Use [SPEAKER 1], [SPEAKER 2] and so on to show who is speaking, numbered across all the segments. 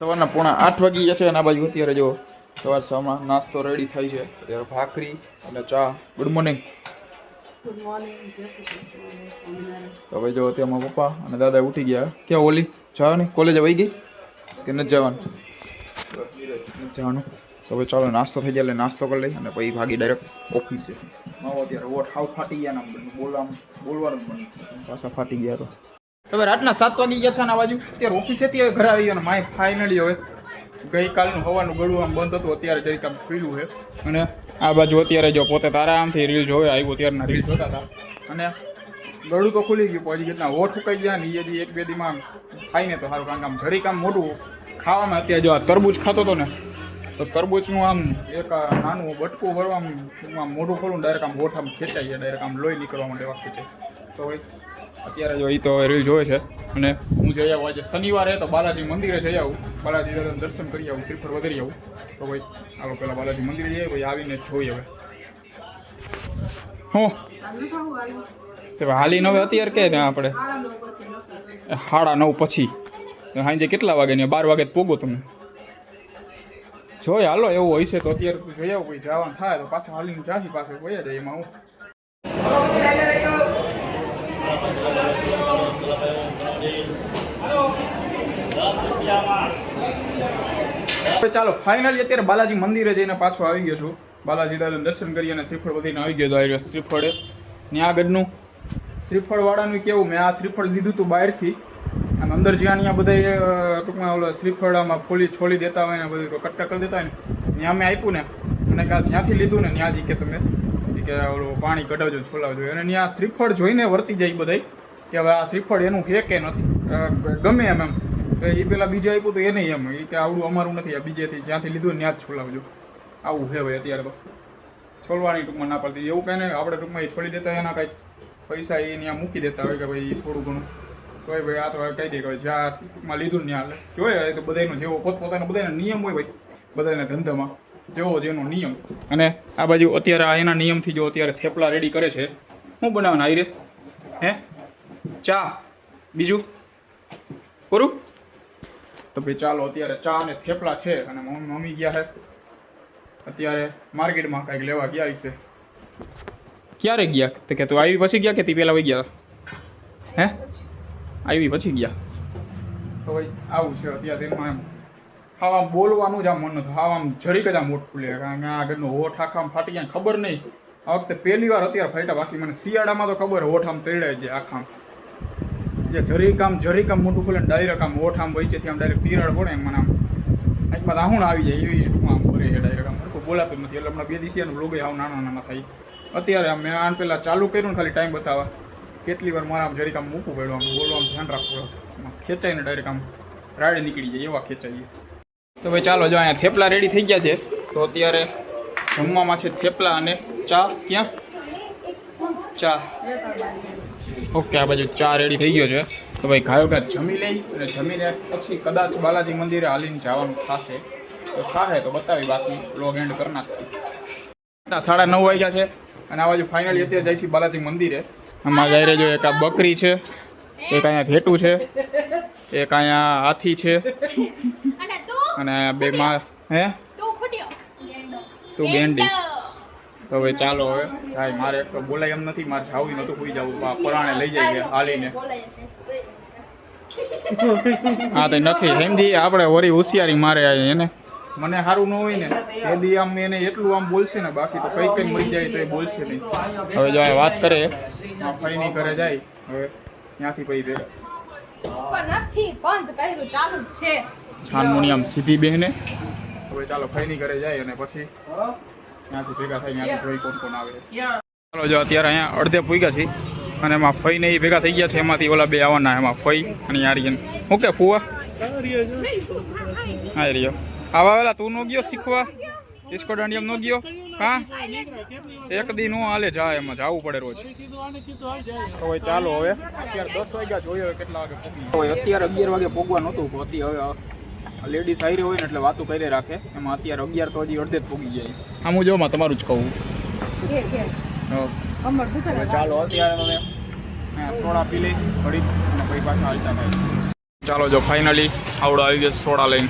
[SPEAKER 1] સવારના 7:30 વાગી ગયા છે અને આ બાજુ અત્યારે જો સવારમાં નાસ્તો રેડી થઈ છે. અત્યારે ભાખરી અને ચા. Good morning.
[SPEAKER 2] Good morning. જય શ્રી કૃષ્ણ.
[SPEAKER 1] તો ભાઈ જો અત્યારે મારા પપ્પા અને દાદા ઉઠી ગયા. ક્યાં ઓલી જવાની કોલેજ વહી ગઈ કે નથી જવાનું? જવાનું. તો ભાઈ ચાલો નાસ્તો થઈ જાય એટલે નાસ્તો કરી લઈ અને પછી ભાગી ડાયરેક્ટ ઓફિસે. મારો અત્યારે ઓઠ હાવ ફાટી ગયા ને બોલવાનું બની પાછા ફાટી ગયા. તો હવે રાતના 7 વાગી ગયા છે ને આ બાજુ અત્યારે ઓફિસેથી ઘરે આવી ગયો ને માય ફાઇનલી હવે ગઈકાલનું હવાનું ગળું આમ બંધ હતું, અત્યારે જરીક આમ ખુલ્લું છે. અને આ બાજુ અત્યારે જો પોતે આરામથી રીલ જોવે આવ્યો ત્યારના રીલ જોતા હતા અને ગળું તો ખુલી ગયું. પછી કેટલા હોઠ ફૂકાઈ ગયા ને એ હજી 1-2 દીમાં થાય ને તો સારું, કારણ કે આમ જરીક આમ મોટું ખાવામાં અત્યારે જો આ તરબૂચ ખાતો હતો ને તો તરબૂચનું આમ એક નાનું બટકું ભરવામાં આમ મોઢું ખોલું ડાયરેક્ટ આમ હોઠ આમ ખેંચાઈ જાય, ડાયરેક્ટ આમ લોહી નીકળવા માટે વાગતું છે. તો અત્યારે જો એ તો રીલ જોવે છે અને હું જઈ આવું. આજે શનિવારે તો બાલાજી મંદિરે જઈ આવું, બાલાજી દાદાનું દર્શન કરી આવું, શ્રીફળ વધારી આવું. તો ભાઈ આવો પહેલાં બાલાજી મંદિરે જઈએ, ભાઈ આવીને જોઈ હવે હું હાલીને હવે અત્યારે કે ને આપણે 9:30 પછી સાંજે કેટલા વાગે ને 12 વાગે પોગો તમે જોઈ હાલો. એવું હોય છે તો અત્યારે તું જોઈ આવું, ભાઈ જવાનું થાય તો પાછા હાલીને જાસી પાસે વયા જાય. એમાં હું ચાલો ફાઇનલી અત્યારે બાલાજી મંદિરે જઈને પાછો આવી ગયો છું. બાલાજી દાદાનું દર્શન કરી અને શ્રીફળ વધીને આવી ગયો. શ્રીફળે ત્યાં આગળનું શ્રીફળવાળાનું કેવું, મેં આ શ્રીફળ લીધું હતું બહારથી અને અંદર જ્યાં ત્યાં બધા ટૂંકમાં ઓલો શ્રીફળામાં છોલી દેતા હોય ને બધું કટકા કરી દેતા હોય ને ત્યાં મેં આપ્યું ને અને જ્યાંથી લીધું ને ત્યાં જ કે તમે કે ઓલું પાણી કઢાવજો છોલાવજો અને ત્યાં શ્રીફળ જોઈને વર્તી જાય બધા કે હવે આ શ્રીફળ એનું છે કે નથી, ગમે એમ એ પેલા બીજા આપ્યું તો એ નહીં એમ એ કે આવડું અમારું નથી, આ બીજેથી જ્યાંથી લીધું ને ત્યાં જ છોલાવજો. આવું છે ભાઈ અત્યારે તો છોલવાની ટૂંકમાં ના પડતી. એવું કાંઈ નહીં, આપણે ટૂંકમાં એ છોડી દેતા એના કાંઈક પૈસા એ ત્યાં મૂકી દેતા હોય કે ભાઈ થોડું ઘણું તોય ભાઈ આ તો કહી દે કે જ્યાં ટૂંકમાં લીધું ને ત્યાં જોઈએ તો બધાનો જેવો પોતપોતાનો બધાનો નિયમ હોય ભાઈ, બધાના ધંધામાં જેવો જેનો નિયમ. અને આ બાજુ અત્યારે આ એના નિયમથી જો અત્યારે થેપલા રેડી કરે છે. શું બનાવવાના આવી રે હે? ચા બીજું પૂરું? તો ભાઈ ચાલો અત્યારે ચા અને થેપલા છે અને મમ્મી ગયા છે અત્યારે માર્કેટમાં કાંઈક લેવા ગયા હશે. ક્યારે ગયા તો કે તું આવી પછી ગયા કે તી પહેલાં વહી ગયા? હે આવી પછી ગયા? તો ભાઈ આવું છે અત્યારે એમાં એમ હા આમ બોલવાનું જ આમ મન નથી, હા આમ જરીક જ આમ મોટ ખુલે, કારણ કે આગળનું હોઠ આખામાં ફાટી ગયા ખબર નહીં. આ વખતે પહેલી વાર અત્યારે ફાટ્યા, બાકી મને શિયાળામાં તો ખબર હોઠ આમ તેડાય છે આખામ જે જરીક આમ મોટું ખુલે ને ડાયરેક્ટ આમ હોઠ આમ વચ્ચેથી આમ ડાયરેક્ટ તિરાડ પડે એમ મને આમ આંખમાં રાહુણ આવી જાય એવી ટૂંકમાં આમ કરે છે ડાયરેક્ટ આમ હરખું બોલાતું નથી. એટલે હમણાં 2 દિવસ એનું લોગો આવું નાના થાય. અત્યારે આમ મેં આને પહેલાં ચાલુ કર્યું ને ખાલી ટાઈમ બતાવવા, કેટલી વાર મારે આમ જરીક આમ મૂકવું પડ્યું, આમ બોલવાનું ધ્યાન રાખવું, ખેંચાઈને ડાયરેક્ટ આમ રાડે નીકળી જાય એવા ખેંચાઈએ. તો ભાઈ ચાલો જો અહીંયા થેપલા રેડી થઈ ગયા છે. તો અત્યારે જમવામાં છે થેપલા અને ચા. ક્યાં ચા? ઓકે આ બાજુ ચા રેડી થઈ ગયો છે. તો ભાઈ ગાયો ગા જમી લઈ અને જમીને પછી કદાચ બાલાજી મંદિરે હાલીને જવાનું થશે તો થાય તો બતાવી, બાકી લોગ એન્ડ કરી નાખશે. 9:30 વાગ્યા છે અને આ બાજુ ફાઇનલી અત્યારે જાય છે બાલાજી મંદિરે. આમાં જઈ જો એક આ બકરી છે, એક અહીંયા ભેટું છે, એક અહીંયા હાથી છે અને 2 માં હે તું ગેંડી. તો હવે ચાલો હવે જાય, મારે એક તો બોલાય એમ નથી, મારે જાવું નહોતું, કોઈ જવું પરાણે લઈ જાય હાલીને. હા તો નથી સમજી આપણે વળી હોશિયારી મારે એને મને સારું ન હોય ને એ દી આમ એને એટલું આમ બોલશે ને, બાકી તો કંઈ મળી જાય તો એ બોલશે નહીં. હવે જો વાત કરે ફઈની ઘરે જાય, હવે ત્યાંથી પછી ભેગા છાનમુની આમ સીધી બહેને. હવે ચાલો ફઈની ઘરે જાય અને પછી ત્યાંથી ભેગા થાય, ત્યાંથી જોઈ કોણ આવે. ચાલો જો અત્યારે અહીંયા અડધે પૂગ્યા છે અને એમાં ફઈ ને એ ભેગા થઈ ગયા છે. એમાંથી ઓલા 2 આવવાના, એમાં ફઈ અને આર્યન. હું કે ફુવા હા રહ્યો આવા વેલા તું ન ગયો શીખવા ડિસ્કો દાંડિયમ ન ગયો? હા એક દી નો હાલે જાય, એમાં જવું પડે રોજ. તો ભાઈ ચાલો હવે અત્યારે 10 વાગ્યા જોઈએ હવે કેટલા વાગે પહોંચી. અત્યારે 11 વાગે પહોંચવા નહોતું પહોંચી. હવે લેડીઝ આવી હોય ને એટલે વાતું કરી રાખે, એમાં અત્યારે 11 તો હજી અડધે જ પહોંચી જાય. આમ હું જોમાં તમારું જ કહું. ચાલો અત્યારે મને સોડા પી લઈ ઘડી અને પછી પાછા હાલતા થાય. ચાલો જો ફાઇનલી આવડો આવી ગયો સોડા લઈને.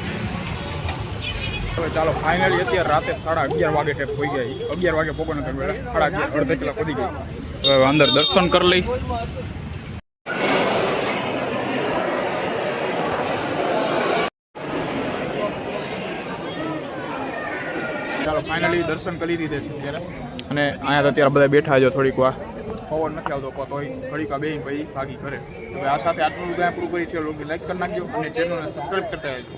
[SPEAKER 1] હવે ચાલો ફાઇનલી અત્યારે રાતે 11:30 વાગે ટેપ હોઈ ગયા. 11 વાગે પોપણ કરવા 11:30 અડધા કલાક વધી ગઈ. હવે અંદર દર્શન કરી લઈ. ચાલો ફાઇનલી દર્શન કરી દીધે છે અત્યારે અને અહીંયા તો અત્યારે બધા બેઠા છો થોડીક વાર પવન નથી આવતો તોય ઘડીક બે ભાઈ ભાગી કરે. હવે આ સાથે આટલું પૂરું કરી છે. લાઈક કરી નાખજો અને ચેનલને સબસ્ક્રાઈબ કરતા રહેજો.